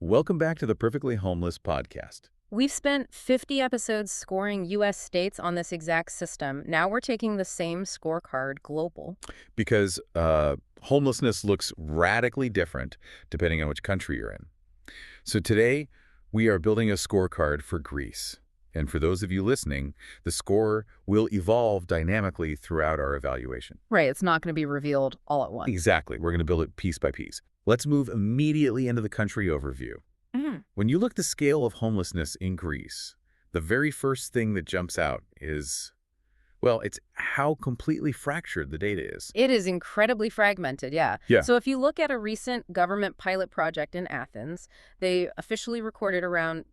Welcome back to the Perfectly Homeless podcast. We've spent 50 episodes scoring U.S. states on this exact system. Now we're taking the same scorecard global. Because homelessness looks radically different depending on which country you're in. So today, we are building a scorecard for Greece. And for those of you listening, the score will evolve dynamically throughout our evaluation. Right, it's not going to be revealed all at once. Exactly. We're going to build it piece by piece. Let's move immediately into the country overview. When you look at the scale of homelessness in Greece, the very first thing that jumps out is, well, it's how completely fractured the data is. It is incredibly fragmented, yeah. Yeah. So if you look at a recent government pilot project in Athens, they officially recorded around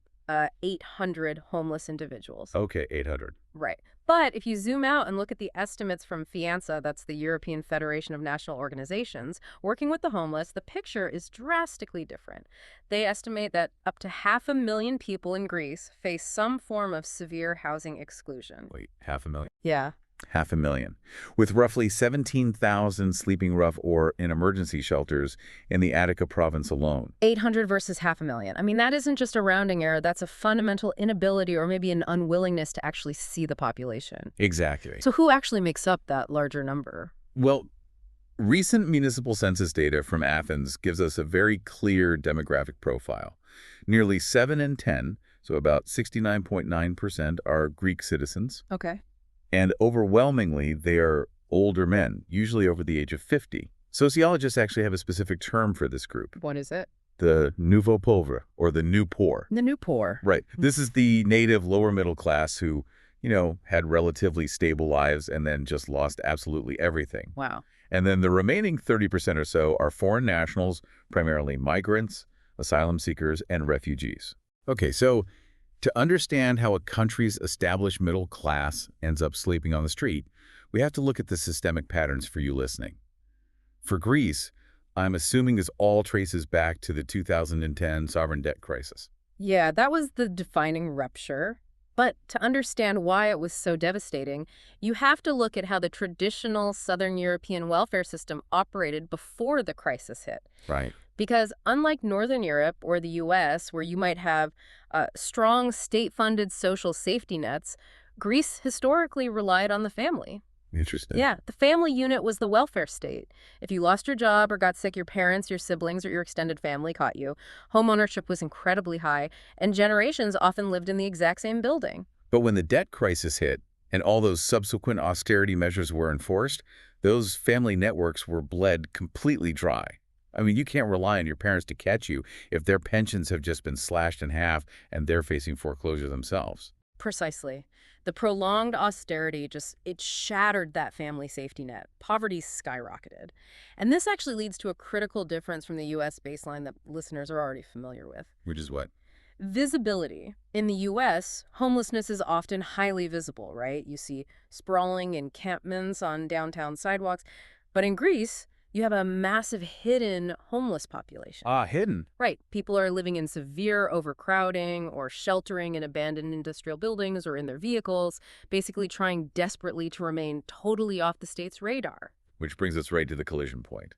800 homeless individuals. Okay, 800. Right. But if you zoom out and look at the estimates from FIANSA, that's the European Federation of National Organizations, working with the homeless, the picture is drastically different. They estimate that up to 500,000 people in Greece face some form of severe housing exclusion. Wait, 500,000? Yeah. 500,000, with roughly 17,000 sleeping rough or in emergency shelters in the Attica province alone. 800 versus 500,000. I mean, that isn't just a rounding error. That's a fundamental inability or maybe an unwillingness to actually see the population. Exactly. So who actually makes up that larger number? Well, recent municipal census data from Athens gives us a very clear demographic profile. Nearly 7 in 10, so about 69.9%, are Greek citizens. Okay. And overwhelmingly, they are older men, usually over the age of 50. Sociologists actually have a specific term for this group. What is it? The nouveau pauvre, or the new poor. The new poor. Right. This is the native lower middle class who, had relatively stable lives and then just lost absolutely everything. Wow. And then the remaining 30% or so are foreign nationals, primarily migrants, asylum seekers, and refugees. Okay, so to understand how a country's established middle class ends up sleeping on the street, we have to look at the systemic patterns for you listening. For Greece, I'm assuming this all traces back to the 2010 sovereign debt crisis. Yeah, that was the defining rupture. But to understand why it was so devastating, you have to look at how the traditional Southern European welfare system operated before the crisis hit. Right. Because unlike Northern Europe or the U.S., where you might have strong state-funded social safety nets, Greece historically relied on the family. Interesting. Yeah, the family unit was the welfare state. If you lost your job or got sick, your parents, your siblings, or your extended family caught you. Homeownership was incredibly high, and generations often lived in the exact same building. But when the debt crisis hit and all those subsequent austerity measures were enforced, those family networks were bled completely dry. I mean, you can't rely on your parents to catch you if their pensions have just been slashed in half and they're facing foreclosure themselves. Precisely. The prolonged austerity it shattered that family safety net. Poverty skyrocketed. And this actually leads to a critical difference from the U.S. baseline that listeners are already familiar with. Which is what? Visibility. In the U.S., homelessness is often highly visible, right? You see sprawling encampments on downtown sidewalks. But in Greece, you have a massive hidden homeless population. Hidden. Right. People are living in severe overcrowding or sheltering in abandoned industrial buildings or in their vehicles, basically trying desperately to remain totally off the state's radar. Which brings us right to the collision point.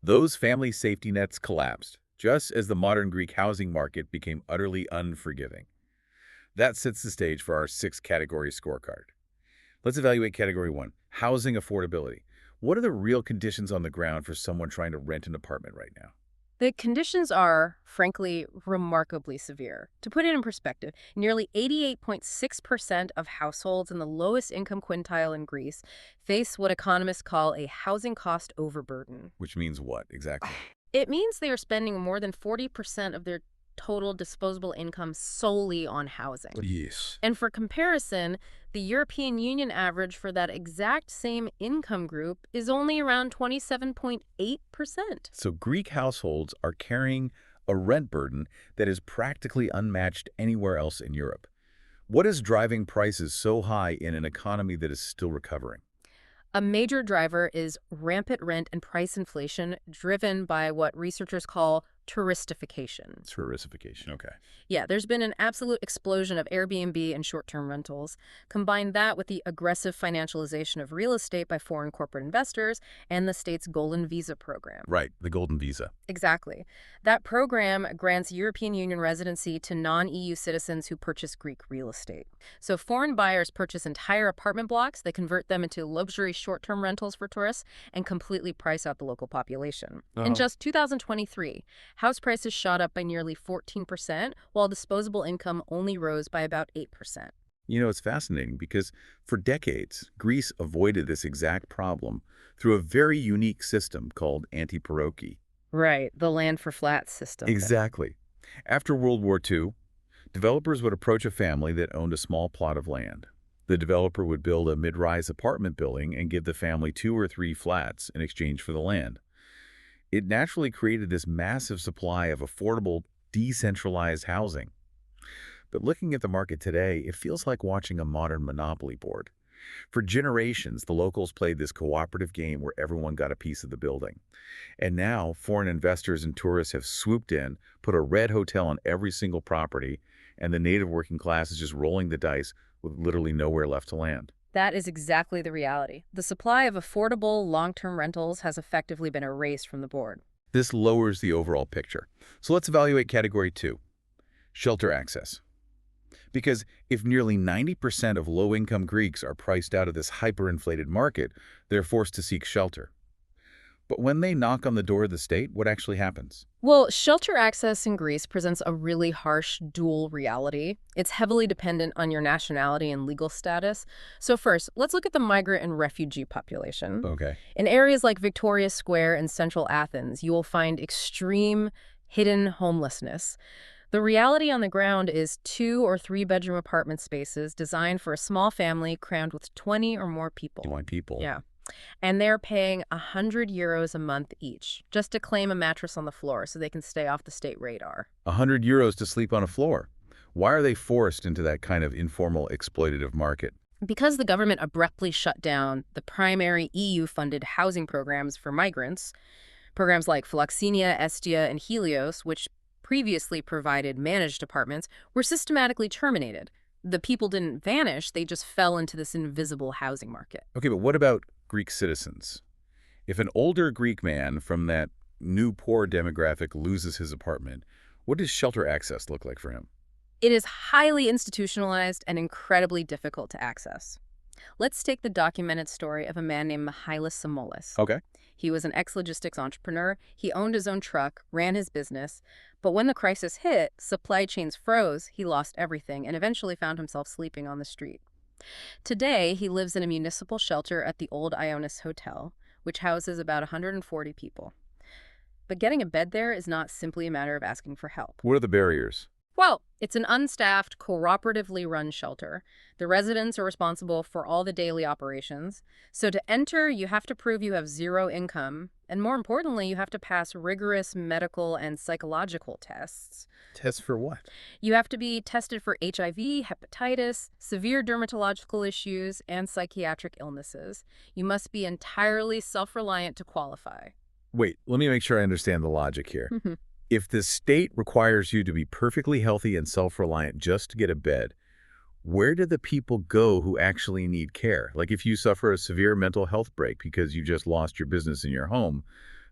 Those family safety nets collapsed, just as the modern Greek housing market became utterly unforgiving. That sets the stage for our 6-category scorecard. Let's evaluate Category 1, housing affordability. What are the real conditions on the ground for someone trying to rent an apartment right now? The conditions are, frankly, remarkably severe. To put it in perspective, nearly 88.6% of households in the lowest income quintile in Greece face what economists call a housing cost overburden. Which means what, exactly? It means they are spending more than 40% of their total disposable income solely on housing. Yes. And for comparison, the European Union average for that exact same income group is only around 27.8%. So Greek households are carrying a rent burden that is practically unmatched anywhere else in Europe. What is driving prices so high in an economy that is still recovering? A major driver is rampant rent and price inflation driven by what researchers call touristification. Touristification, okay. Yeah, there's been an absolute explosion of Airbnb and short-term rentals. Combine that with the aggressive financialization of real estate by foreign corporate investors and the state's Golden Visa program. Right, the Golden Visa. Exactly. That program grants European Union residency to non-EU citizens who purchase Greek real estate. So foreign buyers purchase entire apartment blocks, they convert them into luxury short-term rentals for tourists, and completely price out the local population. In just 2023, house prices shot up by nearly 14%, while disposable income only rose by about 8%. You know, it's fascinating because for decades, Greece avoided this exact problem through a very unique system called anti-paroki. Right, the land for flats system. Exactly. After World War II, developers would approach a family that owned a small plot of land. The developer would build a mid-rise apartment building and give the family 2 or 3 flats in exchange for the land. It naturally created this massive supply of affordable, decentralized housing. But looking at the market today, it feels like watching a modern monopoly board. For generations, the locals played this cooperative game where everyone got a piece of the building. And now, foreign investors and tourists have swooped in, put a red hotel on every single property, and the native working class is just rolling the dice with literally nowhere left to land. That is exactly the reality. The supply of affordable, long-term rentals has effectively been erased from the board. This lowers the overall picture. So let's evaluate category 2, shelter access. Because if nearly 90% of low-income Greeks are priced out of this hyperinflated market, they're forced to seek shelter. But when they knock on the door of the state, what actually happens? Well, shelter access in Greece presents a really harsh dual reality. It's heavily dependent on your nationality and legal status. So first, let's look at the migrant and refugee population. Okay. In areas like Victoria Square in central Athens, you will find extreme hidden homelessness. The reality on the ground is 2 or 3 bedroom apartment spaces designed for a small family crammed with 20 or more people. 20 people. Yeah. And they're paying €100 a month each just to claim a mattress on the floor so they can stay off the state radar. €100 to sleep on a floor. Why are they forced into that kind of informal exploitative market? Because the government abruptly shut down the primary EU-funded housing programs for migrants, programs like Philoxenia, Estia, and Helios, which previously provided managed apartments, were systematically terminated. The people didn't vanish, they just fell into this invisible housing market. Okay, but what about Greek citizens? If an older Greek man from that new poor demographic loses his apartment, what does shelter access look like for him? It is highly institutionalized and incredibly difficult to access. Let's take the documented story of a man named Mihalis Samolis. Okay. He was an ex-logistics entrepreneur. He owned his own truck, ran his business. But when the crisis hit, supply chains froze, he lost everything, and eventually found himself sleeping on the street. Today, he lives in a municipal shelter at the Old Ionis Hotel, which houses about 140 people. But getting a bed there is not simply a matter of asking for help. What are the barriers? Well, it's an unstaffed, cooperatively run shelter. The residents are responsible for all the daily operations. So to enter, you have to prove you have 0 income. And more importantly, you have to pass rigorous medical and psychological tests. Tests for what? You have to be tested for HIV, hepatitis, severe dermatological issues, and psychiatric illnesses. You must be entirely self-reliant to qualify. Wait, let me make sure I understand the logic here. If the state requires you to be perfectly healthy and self-reliant just to get a bed, where do the people go who actually need care? Like if you suffer a severe mental health break because you just lost your business in your home,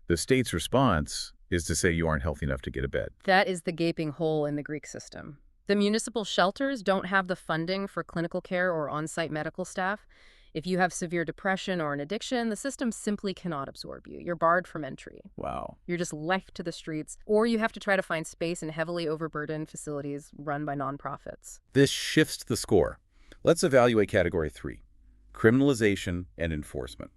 the state's response is to say you aren't healthy enough to get a bed. That is the gaping hole in the Greek system. The municipal shelters don't have the funding for clinical care or on-site medical staff. If you have severe depression or an addiction, the system simply cannot absorb you. You're barred from entry. Wow. You're just left to the streets, or you have to try to find space in heavily overburdened facilities run by nonprofits. This shifts the score. Let's evaluate category 3, criminalization and enforcement.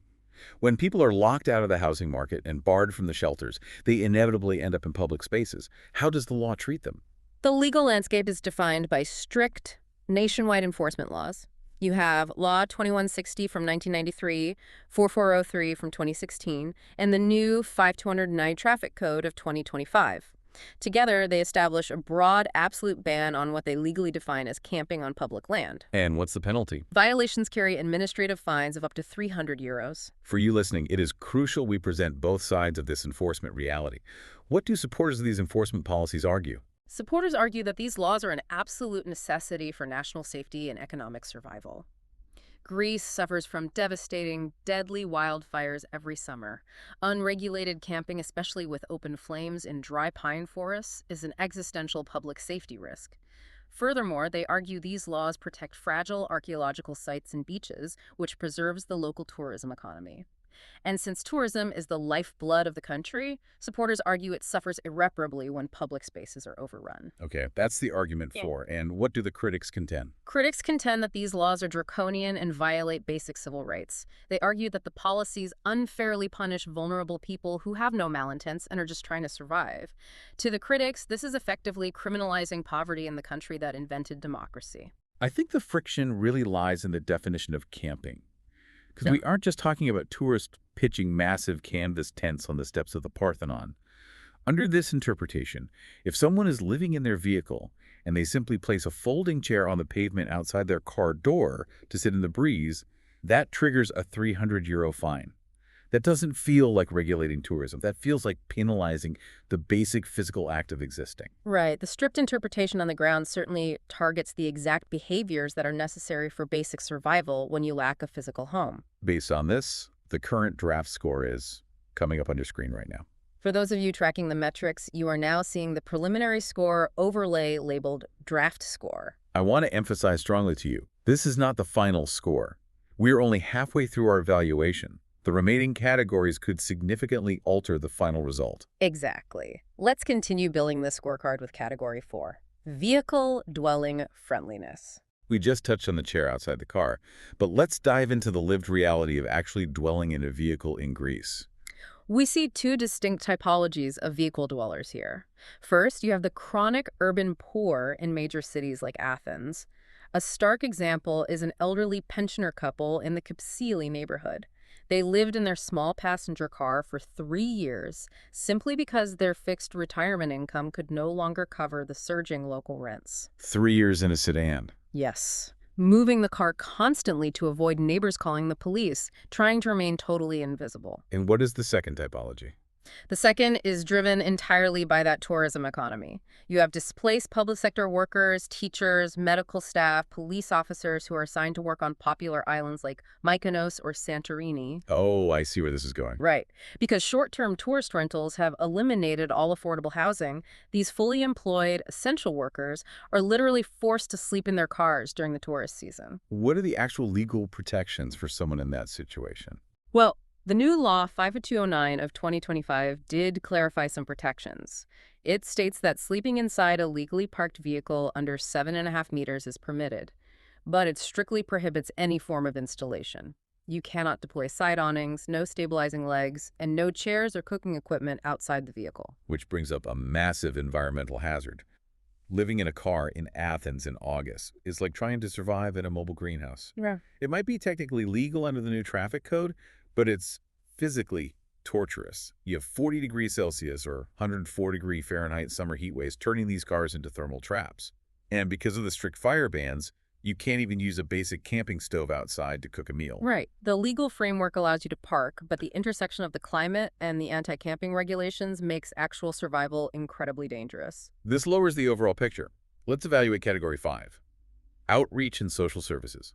When people are locked out of the housing market and barred from the shelters, they inevitably end up in public spaces. How does the law treat them? The legal landscape is defined by strict nationwide enforcement laws. You have Law 2160 from 1993, 4403 from 2016, and the new 5209 Traffic Code of 2025. Together, they establish a broad, absolute ban on what they legally define as camping on public land. And what's the penalty? Violations carry administrative fines of up to €300. For you listening, it is crucial we present both sides of this enforcement reality. What do supporters of these enforcement policies argue? Supporters argue that these laws are an absolute necessity for national safety and economic survival. Greece suffers from devastating, deadly wildfires every summer. Unregulated camping, especially with open flames in dry pine forests, is an existential public safety risk. Furthermore, they argue these laws protect fragile archaeological sites and beaches, which preserves the local tourism economy. And since tourism is the lifeblood of the country, supporters argue it suffers irreparably when public spaces are overrun. Okay, that's the argument for. And what do the critics contend? Critics contend that these laws are draconian and violate basic civil rights. They argue that the policies unfairly punish vulnerable people who have no malintents and are just trying to survive. To the critics, this is effectively criminalizing poverty in the country that invented democracy. I think the friction really lies in the definition of camping. Because we aren't just talking about tourists pitching massive canvas tents on the steps of the Parthenon. Under this interpretation, if someone is living in their vehicle and they simply place a folding chair on the pavement outside their car door to sit in the breeze, that triggers a €300 fine. That doesn't feel like regulating tourism. That feels like penalizing the basic physical act of existing. Right. The strict interpretation on the ground certainly targets the exact behaviors that are necessary for basic survival when you lack a physical home. Based on this, the current draft score is coming up on your screen right now. For those of you tracking the metrics, you are now seeing the preliminary score overlay labeled draft score. I want to emphasize strongly to you, this is not the final score. We're only halfway through our evaluation. The remaining categories could significantly alter the final result. Exactly. Let's continue building the scorecard with Category 4, Vehicle Dwelling Friendliness. We just touched on the chair outside the car, but let's dive into the lived reality of actually dwelling in a vehicle in Greece. We see two distinct typologies of vehicle dwellers here. First, you have the chronic urban poor in major cities like Athens. A stark example is an elderly pensioner couple in the Kypsili neighborhood. They lived in their small passenger car for 3 years simply because their fixed retirement income could no longer cover the surging local rents. 3 years in a sedan. Yes. Moving the car constantly to avoid neighbors calling the police, trying to remain totally invisible. And what is the second typology? The second is driven entirely by that tourism economy. You have displaced public sector workers, teachers, medical staff, police officers who are assigned to work on popular islands like Mykonos or Santorini. Oh, I see where this is going. Right. Because short-term tourist rentals have eliminated all affordable housing, these fully employed essential workers are literally forced to sleep in their cars during the tourist season. What are the actual legal protections for someone in that situation? Well, the new law 50209 of 2025 did clarify some protections. It states that sleeping inside a legally parked vehicle under 7.5 meters is permitted, but it strictly prohibits any form of installation. You cannot deploy side awnings, no stabilizing legs, and no chairs or cooking equipment outside the vehicle. Which brings up a massive environmental hazard. Living in a car in Athens in August is like trying to survive in a mobile greenhouse. Yeah. It might be technically legal under the new traffic code, but it's physically torturous. You have 40 degrees Celsius or 104 degree Fahrenheit summer heat waves turning these cars into thermal traps. And because of the strict fire bans, you can't even use a basic camping stove outside to cook a meal. Right. The legal framework allows you to park, but the intersection of the climate and the anti-camping regulations makes actual survival incredibly dangerous. This lowers the overall picture. Let's evaluate Category 5. Outreach and social services.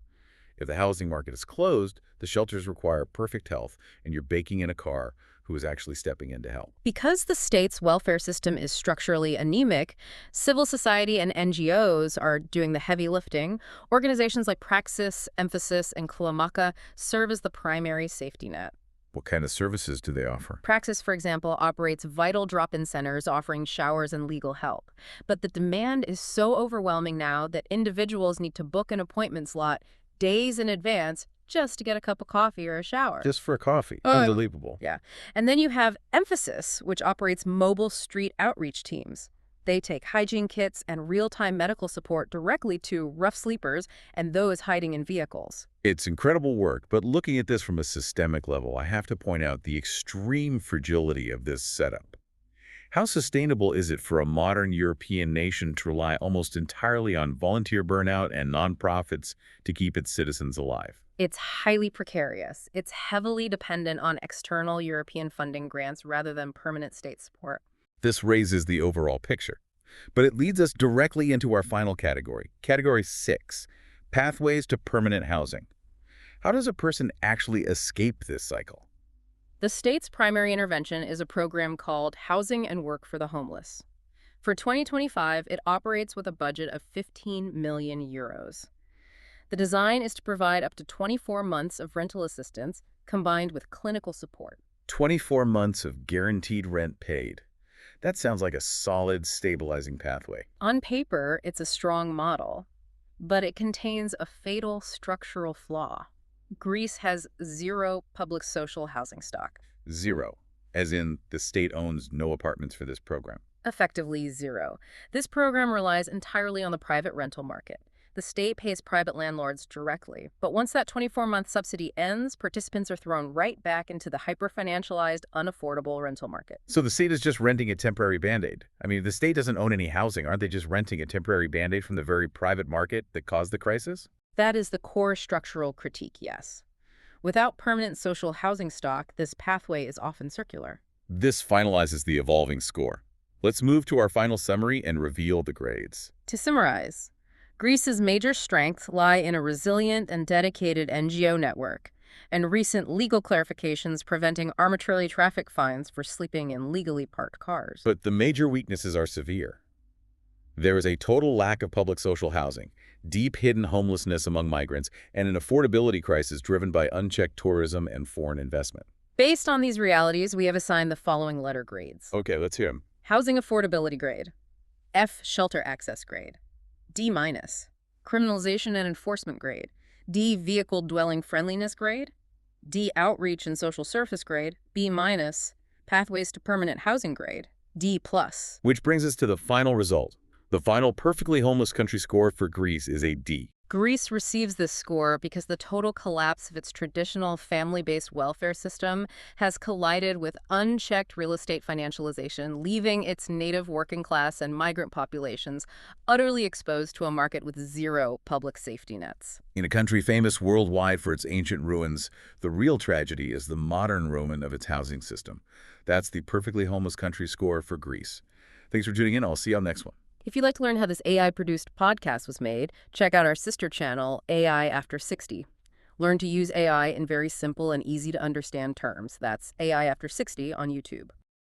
If the housing market is closed, the shelters require perfect health, and you're baking in a car who is actually stepping in to help. Because the state's welfare system is structurally anemic, civil society and NGOs are doing the heavy lifting. Organizations like Praxis, Emphasis, and Kilometrika serve as the primary safety net. What kind of services do they offer? Praxis, for example, operates vital drop-in centers offering showers and legal help. But the demand is so overwhelming now that individuals need to book an appointment slot days in advance just to get a cup of coffee or a shower. Just for a coffee. Unbelievable. Yeah. And then you have Emphasis, which operates mobile street outreach teams. They take hygiene kits and real-time medical support directly to rough sleepers and those hiding in vehicles. It's incredible work, but looking at this from a systemic level, I have to point out the extreme fragility of this setup. How sustainable is it for a modern European nation to rely almost entirely on volunteer burnout and nonprofits to keep its citizens alive? It's highly precarious. It's heavily dependent on external European funding grants rather than permanent state support. This raises the overall picture. But it leads us directly into our final category, Category 6, Pathways to Permanent Housing. How does a person actually escape this cycle? The state's primary intervention is a program called Housing and Work for the Homeless. For 2025, it operates with a budget of 15 million euros. The design is to provide up to 24 months of rental assistance combined with clinical support. 24 months of guaranteed rent paid. That sounds like a solid, stabilizing pathway. On paper, it's a strong model, but it contains a fatal structural flaw. Greece has zero public social housing stock. Zero, as in the state owns no apartments for this program. Effectively zero. This program relies entirely on the private rental market. The state pays private landlords directly, but once that 24-month subsidy ends, participants are thrown right back into the hyper-financialized, unaffordable rental market. So the state is just renting a temporary Band-Aid. I mean, the state doesn't own any housing. Aren't they just renting a temporary Band-Aid from the very private market that caused the crisis? That is the core structural critique, yes. Without permanent social housing stock, this pathway is often circular. This finalizes the evolving score. Let's move to our final summary and reveal the grades. To summarize, Greece's major strengths lie in a resilient and dedicated NGO network, and recent legal clarifications preventing arbitrary traffic fines for sleeping in legally parked cars. But the major weaknesses are severe. There is a total lack of public social housing, deep hidden homelessness among migrants, and an affordability crisis driven by unchecked tourism and foreign investment. Based on these realities, we have assigned the following letter grades. Okay, let's hear them. Housing affordability grade. F. Shelter access grade. D-. Criminalization and enforcement grade. D. Vehicle dwelling friendliness grade. D. Outreach and social service grade. B-. Pathways to permanent housing grade. D+. Which brings us to the final result. The final perfectly homeless country score for Greece is a D. Greece receives this score because the total collapse of its traditional family-based welfare system has collided with unchecked real estate financialization, leaving its native working class and migrant populations utterly exposed to a market with zero public safety nets. In a country famous worldwide for its ancient ruins, the real tragedy is the modern ruin of its housing system. That's the perfectly homeless country score for Greece. Thanks for tuning in. I'll see you on the next one. If you'd like to learn how this AI-produced podcast was made, check out our sister channel, AI After 60. Learn to use AI in very simple and easy-to-understand terms. That's AI After 60 on YouTube.